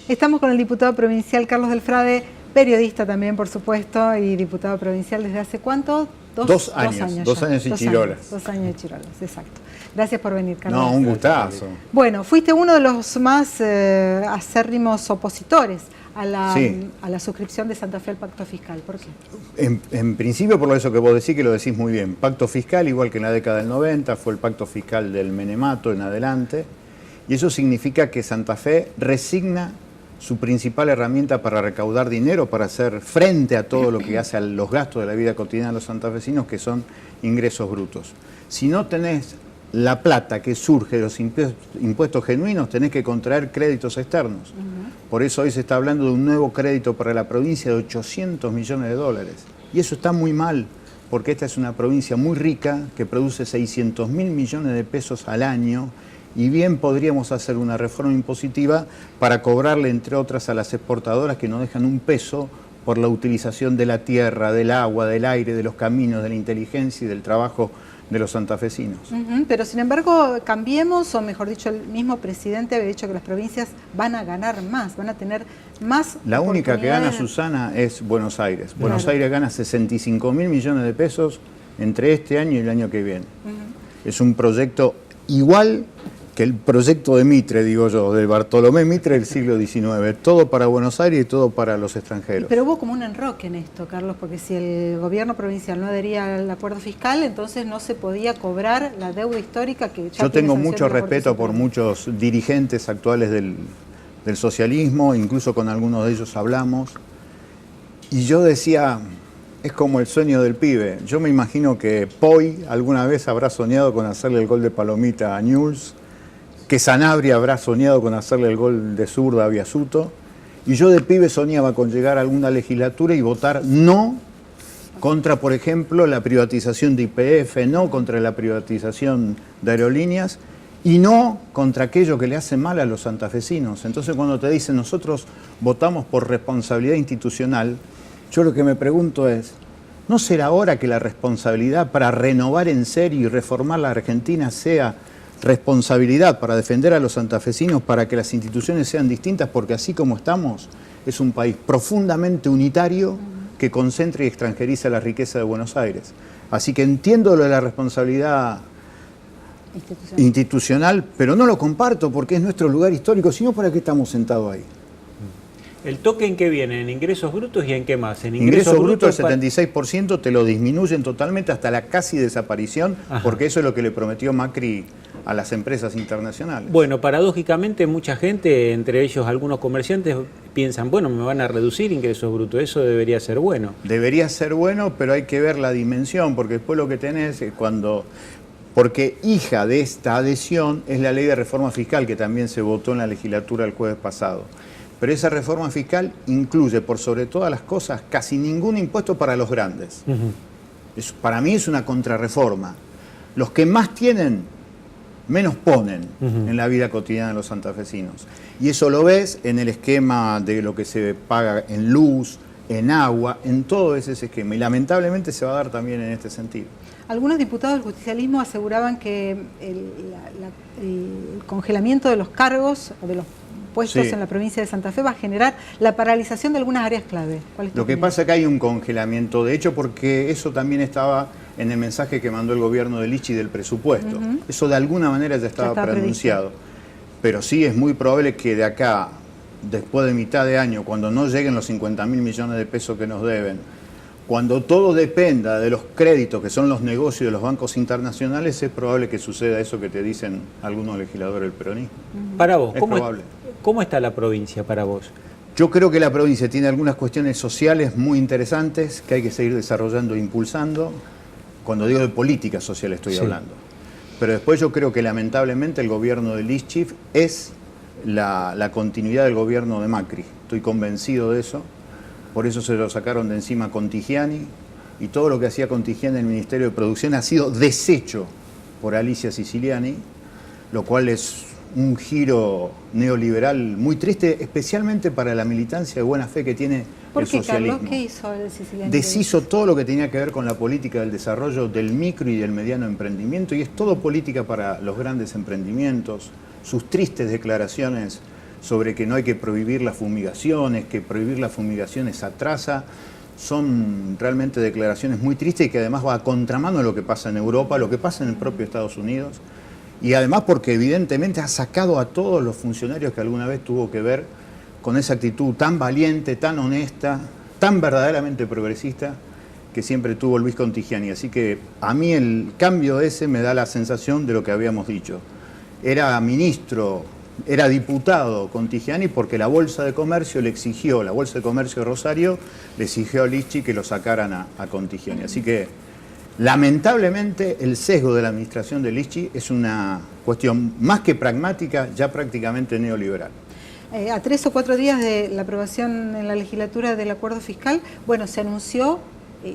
Estamos con el diputado provincial Carlos Delfrade, periodista también, por supuesto, y diputado provincial desde hace ¿cuánto? Dos años. Dos años en Chirolas. 2 años en Chirolas, exacto. Gracias por venir, Carlos. No, un gustazo. Bueno, fuiste uno de los más acérrimos opositores a la suscripción de Santa Fe al Pacto Fiscal. ¿Por qué? En principio, por eso que vos decís, que lo decís muy bien. Pacto fiscal, igual que en la década del 90, fue el pacto fiscal del Menemato en adelante. Y eso significa que Santa Fe resigna su principal herramienta para recaudar dinero, para hacer frente a todo lo que hace a los gastos de la vida cotidiana de los santafesinos, que son ingresos brutos. Si no tenés la plata que surge de los impuestos genuinos, tenés que contraer créditos externos. Por eso hoy se está hablando de un nuevo crédito para la provincia de 800 millones de dólares. Y eso está muy mal, porque esta es una provincia muy rica que produce 600.000 millones de pesos al año, y bien podríamos hacer una reforma impositiva para cobrarle, entre otras, a las exportadoras que no dejan un peso por la utilización de la tierra, del agua, del aire, de los caminos, de la inteligencia y del trabajo de los santafesinos. Pero sin embargo, Cambiemos, o mejor dicho, el mismo presidente había dicho que las provincias van a ganar más, van a tener más. La única que gana, Susana, es Buenos Aires. Claro. Buenos Aires gana 65.000 millones de pesos entre este año y el año que viene. Es un proyecto igual que el proyecto de Mitre, digo yo, del Bartolomé Mitre del siglo XIX. Todo para Buenos Aires y todo para los extranjeros. Pero hubo como un enroque en esto, Carlos, porque si el gobierno provincial no adhería al acuerdo fiscal, entonces no se podía cobrar la deuda histórica que ya... Yo tengo mucho respeto por muchos dirigentes actuales del socialismo, incluso con algunos de ellos hablamos, y yo decía, es como el sueño del pibe. Yo me imagino que Poi alguna vez habrá soñado con hacerle el gol de palomita a Newell's, que Sanabria habrá soñado con hacerle el gol de zurda a Biasuto, y yo de pibe soñaba con llegar a alguna legislatura y votar no contra, por ejemplo, la privatización de YPF, no contra la privatización de aerolíneas, y no contra aquello que le hace mal a los santafesinos. Entonces, cuando te dicen nosotros votamos por responsabilidad institucional, yo lo que me pregunto es, ¿no será hora que la responsabilidad para renovar en serio y reformar la Argentina sea responsabilidad para defender a los santafesinos, para que las instituciones sean distintas? Porque así como estamos, es un país profundamente unitario que concentra y extranjeriza la riqueza de Buenos Aires. Así que entiendo lo de la responsabilidad institucional, pero no lo comparto porque es nuestro lugar histórico, sino ¿para qué estamos sentados ahí? ¿El toque en qué viene? ¿En ingresos brutos y en qué más? En ingresos brutos el 76% te lo disminuyen totalmente hasta la casi desaparición, porque eso es lo que le prometió Macri a las empresas internacionales. Bueno, paradójicamente mucha gente, entre ellos algunos comerciantes, piensan, bueno, me van a reducir ingresos brutos, eso debería ser bueno. Debería ser bueno, pero hay que ver la dimensión, porque después lo que tenés es porque hija de esta adhesión es la ley de reforma fiscal que también se votó en la legislatura el jueves pasado. Pero esa reforma fiscal incluye, por sobre todas las cosas, casi ningún impuesto para los grandes. Para mí es una contrarreforma. Los que más tienen, menos ponen en la vida cotidiana de los santafesinos. Y eso lo ves en el esquema de lo que se paga en luz, en agua, en todo ese esquema. Y lamentablemente se va a dar también en este sentido. Algunos diputados del justicialismo aseguraban que el congelamiento de los cargos, o de los puestos en la provincia de Santa Fe, va a generar la paralización de algunas áreas clave. ¿Cuál es tu opinión? Lo que pasa es que hay un congelamiento, de hecho, porque eso también estaba en el mensaje que mandó el gobierno de Lichi del presupuesto. Eso de alguna manera ya estaba pronunciado. Pero sí es muy probable que de acá, después de mitad de año, cuando no lleguen los 50.000 millones de pesos que nos deben, cuando todo dependa de los créditos que son los negocios de los bancos internacionales, es probable que suceda eso que te dicen algunos legisladores del peronismo. Para vos, probable. ¿Cómo está la provincia para vos? Yo creo que la provincia tiene algunas cuestiones sociales muy interesantes que hay que seguir desarrollando e impulsando. Cuando digo de política social estoy hablando. Pero después yo creo que lamentablemente el gobierno de Lischif es la continuidad del gobierno de Macri. Estoy convencido de eso. Por eso se lo sacaron de encima Contigiani. Y todo lo que hacía Contigiani en el Ministerio de Producción ha sido deshecho por Alicia Siciliani, lo cual es un giro neoliberal muy triste, especialmente para la militancia de buena fe que tiene el socialismo. Carlos, ¿qué hizo el Siciliani? Deshizo todo lo que tenía que ver con la política del desarrollo del micro y del mediano emprendimiento, y es todo política para los grandes emprendimientos. Sus tristes declaraciones sobre que no hay que prohibir las fumigaciones, que prohibir las fumigaciones atrasa, son realmente declaraciones muy tristes y que además va a contramano de lo que pasa en Europa, lo que pasa en el propio Estados Unidos, y además porque evidentemente ha sacado a todos los funcionarios que alguna vez tuvo que ver con esa actitud tan valiente, tan honesta, tan verdaderamente progresista que siempre tuvo Luis Contigiani. Así que a mí el cambio ese me da la sensación de lo que habíamos dicho. Era ministro, era diputado Contigiani porque la Bolsa de Comercio le exigió, la Bolsa de Comercio de Rosario le exigió a Lischy que lo sacaran a Contigiani. Así que lamentablemente el sesgo de la administración de Lischy es una cuestión más que pragmática, ya prácticamente neoliberal. A 3 o 4 días de la aprobación en la legislatura del acuerdo fiscal, bueno, se anunció,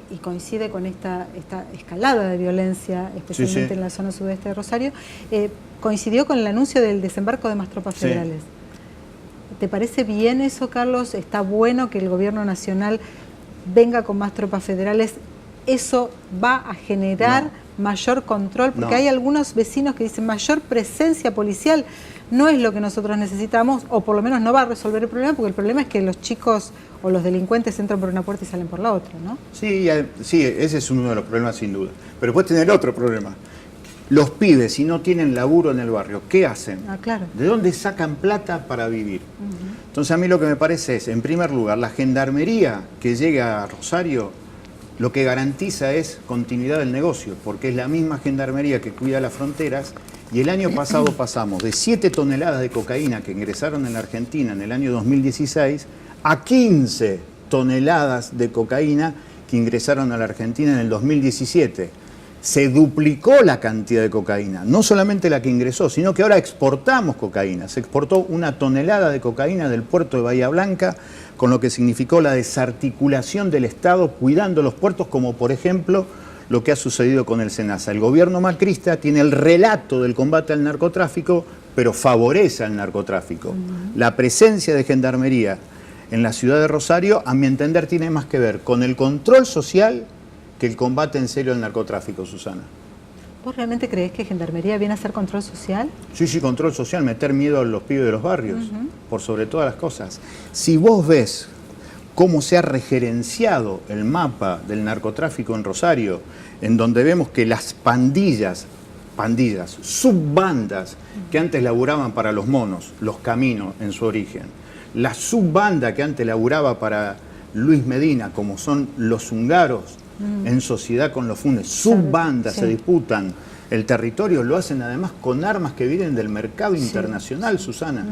y coincide con esta escalada de violencia, especialmente sí. en la zona sudeste de Rosario, coincidió con el anuncio del desembarco de más tropas federales. Sí. ¿Te parece bien eso, Carlos? ¿Está bueno que el gobierno nacional venga con más tropas federales? ¿Eso va a generar mayor control? Porque hay algunos vecinos que dicen mayor presencia policial no es lo que nosotros necesitamos, o por lo menos no va a resolver el problema, porque el problema es que los chicos o los delincuentes entran por una puerta y salen por la otra, ¿no? Sí, ese es uno de los problemas sin duda. Pero puedes tener otro problema. Los pibes, si no tienen laburo en el barrio, ¿qué hacen? Claro. ¿De dónde sacan plata para vivir? Entonces a mí lo que me parece es, en primer lugar, la gendarmería que llega a Rosario, lo que garantiza es continuidad del negocio, porque es la misma gendarmería que cuida las fronteras. Y el año pasado pasamos de 7 toneladas de cocaína que ingresaron en la Argentina en el año 2016 a 15 toneladas de cocaína que ingresaron a la Argentina en el 2017. Se duplicó la cantidad de cocaína, no solamente la que ingresó, sino que ahora exportamos cocaína. Se exportó 1 tonelada de cocaína del puerto de Bahía Blanca, con lo que significó la desarticulación del Estado cuidando los puertos, como por ejemplo lo que ha sucedido con el SENASA. El gobierno macrista tiene el relato del combate al narcotráfico, pero favorece al narcotráfico. La presencia de gendarmería en la ciudad de Rosario, a mi entender, tiene más que ver con el control social que el combate en serio al narcotráfico, Susana. ¿Vos realmente creés que gendarmería viene a hacer control social? Sí, control social, meter miedo a los pibes de los barrios, por sobre todas las cosas. Si vos ves cómo se ha regerenciado el mapa del narcotráfico en Rosario, en donde vemos que las pandillas, subbandas que antes laburaban para los monos, los caminos en su origen, la subbanda que antes laburaba para Luis Medina, como son los húngaros, en sociedad con los funes, subbandas se disputan el territorio, lo hacen además con armas que vienen del mercado internacional, Susana.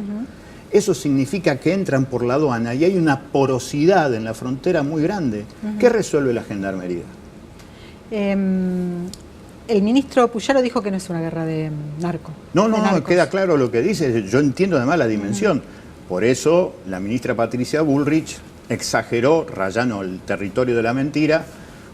Eso significa que entran por la aduana y hay una porosidad en la frontera muy grande. ¿Qué resuelve la gendarmería? El ministro Puyaro dijo que no es una guerra de narco. No, queda claro lo que dice. Yo entiendo además la dimensión. Por eso la ministra Patricia Bullrich exageró, rayando el territorio de la mentira,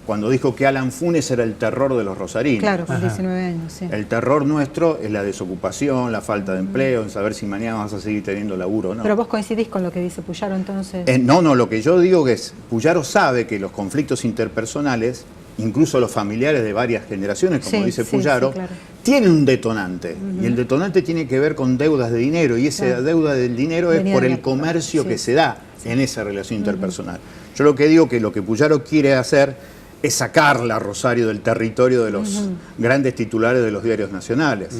cuando dijo que Alan Funes era el terror de los rosarinos. Claro, con 19 años, sí. El terror nuestro es la desocupación, la falta de empleo, en saber si mañana vas a seguir teniendo laburo o no. Pero vos coincidís con lo que dice Puyaro, entonces. No, lo que yo digo es, Puyaro sabe que los conflictos interpersonales, incluso los familiares de varias generaciones, como dice Puyaro, claro, tienen un detonante. Y el detonante tiene que ver con deudas de dinero, y esa deuda del dinero es por el comercio que se da en esa relación interpersonal. Yo lo que digo que lo que Puyaro quiere hacer es sacarla a Rosario del territorio de los grandes titulares de los diarios nacionales.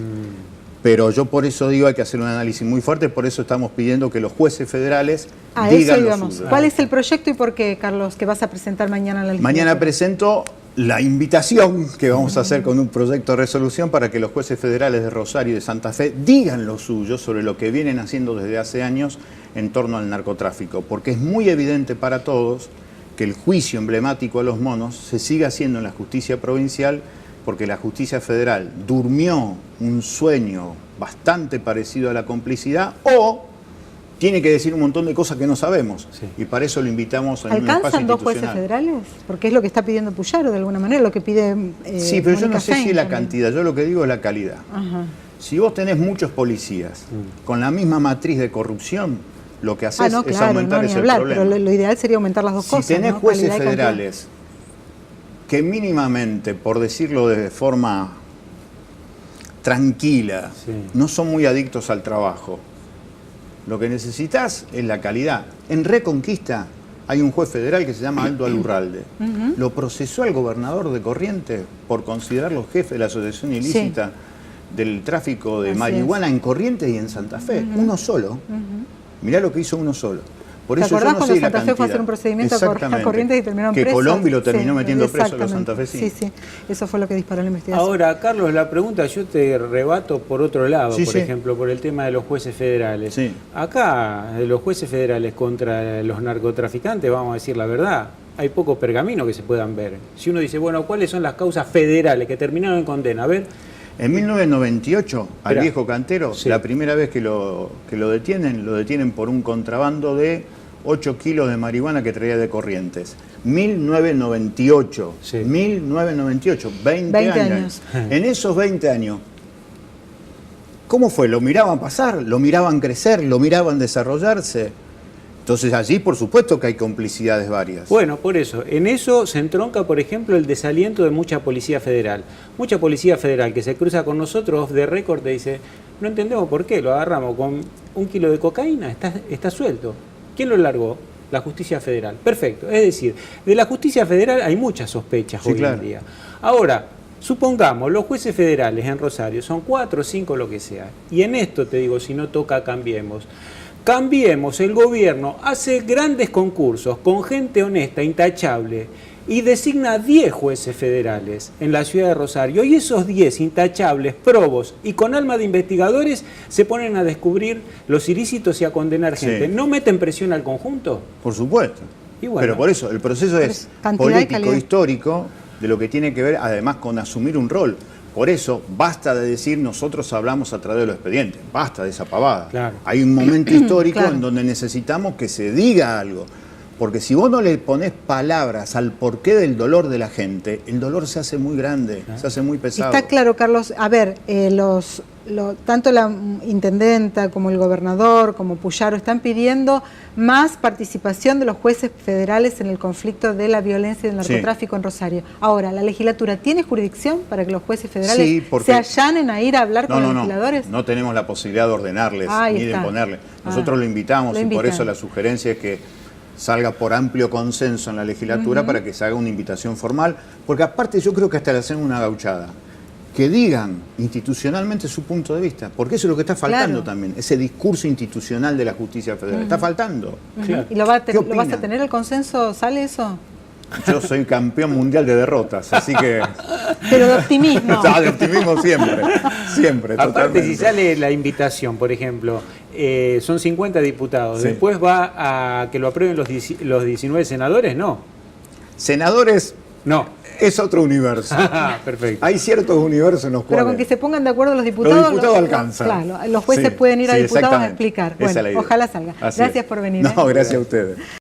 Pero yo por eso digo hay que hacer un análisis muy fuerte, por eso estamos pidiendo que los jueces federales digan lo suyo. ¿Cuál es el proyecto y por qué, Carlos, que vas a presentar mañana en la legislatura? Mañana presento la invitación que vamos a hacer con un proyecto de resolución para que los jueces federales de Rosario y de Santa Fe digan lo suyo sobre lo que vienen haciendo desde hace años en torno al narcotráfico, porque es muy evidente para todos que el juicio emblemático a los monos se sigue haciendo en la justicia provincial porque la justicia federal durmió un sueño bastante parecido a la complicidad o tiene que decir un montón de cosas que no sabemos. Y para eso lo invitamos a un espacio institucional. ¿Alcanzan 2 jueces federales? Porque es lo que está pidiendo Puyaro de alguna manera, lo que pide sí, pero yo no sé si es la cantidad, yo lo que digo es la calidad. Si vos tenés muchos policías con la misma matriz de corrupción, lo que haces es aumentar ese problema. Pero lo ideal sería aumentar las dos cosas. Si tenés jueces federales que mínimamente, por decirlo de forma tranquila, no son muy adictos al trabajo, Lo que necesitas es la calidad. En Reconquista hay un juez federal que se llama Aldo Alurralde. Lo procesó al gobernador de Corrientes por considerarlo jefe de la asociación ilícita del tráfico de marihuana en Corrientes y en Santa Fe. Uno solo. Mirá lo que hizo uno solo. Por eso ¿Te acordás yo no cuando sé la Santa Fe fue a hacer cantidad. un procedimiento a Corrientes y terminaron presos? Que Colombi lo terminó metiendo preso a los exactamente. santafesinos. Sí, eso fue lo que disparó la investigación. Ahora, Carlos, la pregunta yo te rebato por otro lado, Sí, por sí. ejemplo, por el tema de los jueces federales. Sí. Acá, los jueces federales contra los narcotraficantes, vamos a decir la verdad, hay pocos pergaminos que se puedan ver. Si uno dice, bueno, ¿cuáles son las causas federales que terminaron en condena? A ver. En 1998, al viejo Cantero, Sí. la primera vez que lo detienen por un contrabando de 8 kilos de marihuana que traía de Corrientes. 1998. Sí. 1998, 20 años. En esos 20 años, ¿cómo fue? ¿Lo miraban pasar? ¿Lo miraban crecer? ¿Lo miraban desarrollarse? Entonces allí, por supuesto que hay complicidades varias. Bueno, por eso, en eso se entronca, por ejemplo, el desaliento de mucha policía federal. Mucha policía federal que se cruza con nosotros off the record te dice, no entendemos por qué, lo agarramos con 1 kilo de cocaína, está suelto. ¿Quién lo largó? La justicia federal. Perfecto. Es decir, de la justicia federal hay muchas sospechas Sí, hoy claro. en día. Ahora, supongamos, los jueces federales en Rosario son 4 o 5, lo que sea. Y en esto te digo, si no toca, cambiemos. Cambiemos, el gobierno hace grandes concursos con gente honesta, intachable, y designa 10 jueces federales en la ciudad de Rosario. Y esos 10 intachables, probos y con alma de investigadores se ponen a descubrir los ilícitos y a condenar Sí. gente. ¿No meten presión al conjunto? Por supuesto. Y bueno. Pero por eso, el proceso es Cantidad y político, calidad. histórico, de lo que tiene que ver además con asumir un rol. Por eso, basta de decir nosotros hablamos a través de los expedientes. Basta de esa pavada. Claro. Hay un momento histórico Claro. en donde necesitamos que se diga algo. Porque si vos no le pones palabras al porqué del dolor de la gente, el dolor se hace muy grande, se hace muy pesado. Está claro, Carlos. A ver, tanto la intendenta como el gobernador, como Puyaro, están pidiendo más participación de los jueces federales en el conflicto de la violencia y del narcotráfico en Rosario. Ahora, ¿la legislatura tiene jurisdicción para que los jueces federales Sí, porque- se allanen a ir a hablar con los legisladores? No tenemos la posibilidad de ordenarles Ahí ni de está. imponerles. Nosotros lo invitamos lo y por invitan. eso la sugerencia es que salga por amplio consenso en la legislatura para que se haga una invitación formal, porque aparte yo creo que hasta le hacen una gauchada, que digan institucionalmente su punto de vista, porque eso es lo que está faltando también, ese discurso institucional de la justicia federal, está faltando. Claro. ¿Y lo vas ¿Qué a opinan? tener el consenso? ¿Sale eso? Yo soy campeón mundial de derrotas, así que Pero de optimismo. de optimismo siempre, Aparte, totalmente. si sale la invitación, por ejemplo, son 50 diputados, Sí. después va a que lo aprueben los 19 senadores, no. Senadores No. es otro universo. Perfecto. Hay ciertos universos en los cuales... Pero con que se pongan de acuerdo los diputados. Los diputados alcanzan. Claro, los jueces Sí, pueden ir a sí, diputados a exactamente. explicar. Esa es la Bueno, idea. ojalá salga. Así Gracias es. por venir. No, gracias a ustedes.